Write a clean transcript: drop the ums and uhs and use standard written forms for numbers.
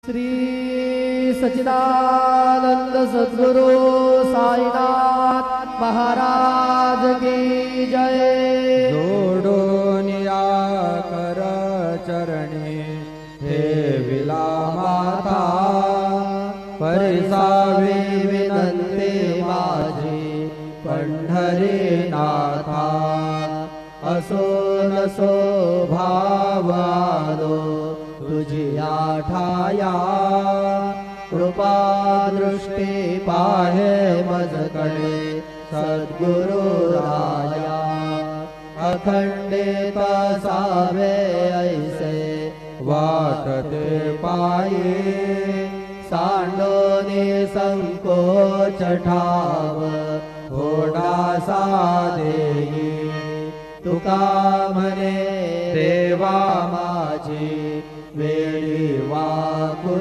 श्री सच्चिदानंद सद्गुरु साईनाथ महाराज की जय। जोडून या कर चरणी हे विला माता, परिसावी विनंती माझी पंढरी नाथा। असो नसो भावानो तुझी आठाया, कृपा दृष्टी पाहे मजकडे सद्गुरु राया। अखंडित सावे ऐसे वाटते पायी, सांडोनी संकोच ठाव थोडासा देई। तुका म्हणे देवा माझी वेळी वाकू